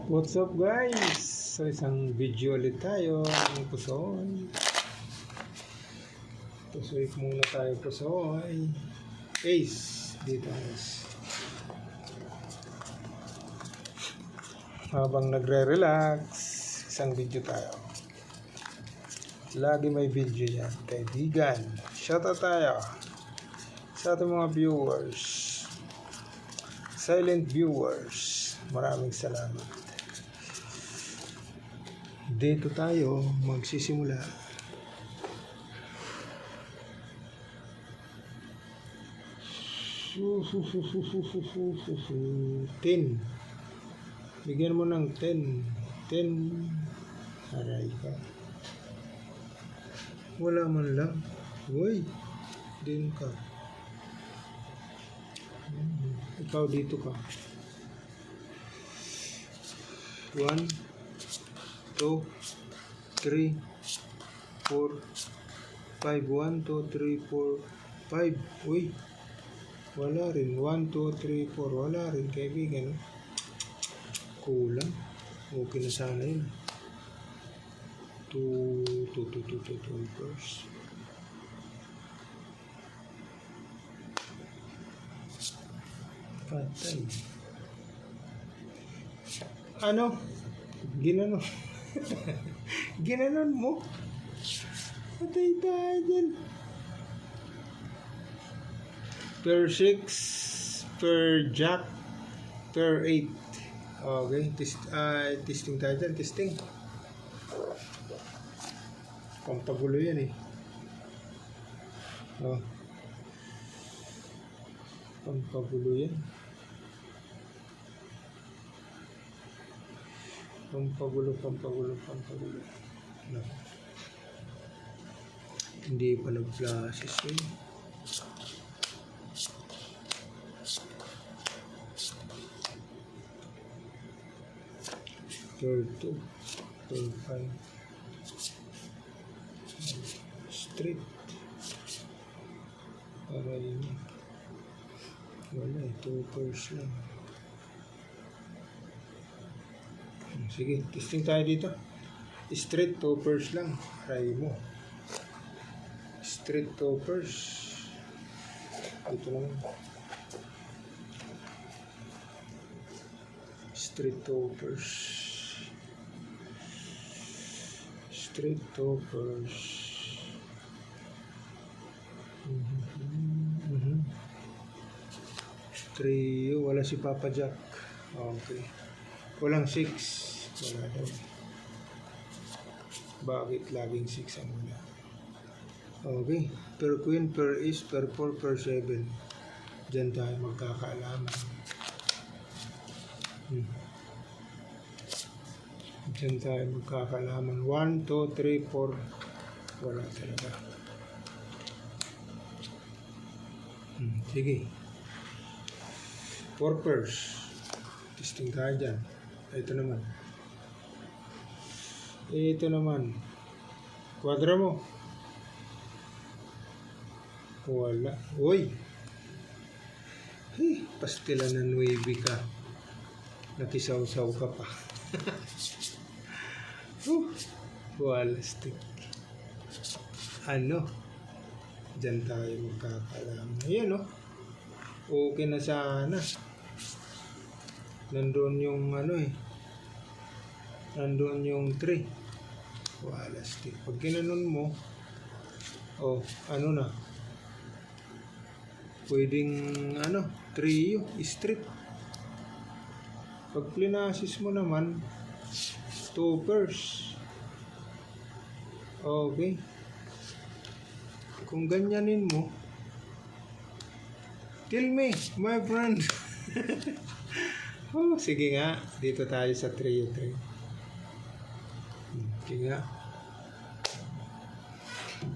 What's up guys? So isang video ulit tayo ng pusoy. Pusoy muna tayo pusoy. Ace dito guys. Habang nagre-relax, isang video tayo. Lagi may video yan, kaibigan. Shoutout tayo sa ating mga viewers, silent viewers. Maraming salamat. Dito tayo magsisimula. Ten. Bigyan mo ng 10. 10. Aray ka. Wala man lang. Uy. Din ka. Ikaw dito ka. 1, 2, 3, 4, 5. 1, 2, 3, 4, 5. Uy. Wala rin. 1, 2, 3, 4. Wala rin, kaibigan. Kulang. Okay na sana yun. 2 first. Patay. Ano? Ginanon. Ginanon mo? Patay tayo dyan. Per 6, per jack, per 8. Okay, testing tayo dyan, testing. Pampagulo yan eh. Oh. Pampagulo yan. Pampagulo. No. Hindi pa nag-flashes eh. Per 2, per 5. Straight. Para yun. Wala eh, 2 pairs lang. Sige, testing tayo dito. Straight toppers lang. Try mo. Straight toppers. Dito naman. Straight toppers. Straight toppers. Trio. Wala si Papa Jack. Okay. Walang 6. Wala daw. Bakit laging 6 ang wala? Okay. Per queen, per ace, per 4, per 7. Diyan tayo magkakaalaman. Diyan tayo magkakaalaman. 1, 2, 3, 4. Wala talaga. Sige. 4 pairs. Testing tayo dyan. Ito naman. Ito naman. Kwadra mo. Wala. Uy. Pastila na 9 ka. Nakisaw-saw ka pa. Wala stick. Ano? Diyan tayo magkakaalaman. Ayan o. Okay na sana. Nandoon yung ano eh. Nandoon yung 3. Wala stick. Pag kinanon mo, oh, ano na? Pwedeng ano, trio, strip. Pag plinasis mo naman, 2 pairs. Okay. Kung ganyanin mo, tell me, my friend. Oh, sige nga. Dito tayo sa trio 3. Sige nga.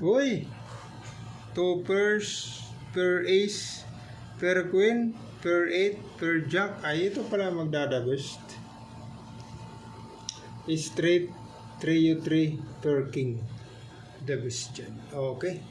Uy! 2 pairs, per ace, per queen, per 8, per jack. Ay, ito pala magdadabest. Straight, trio 3, per king. The best dyan. Okay.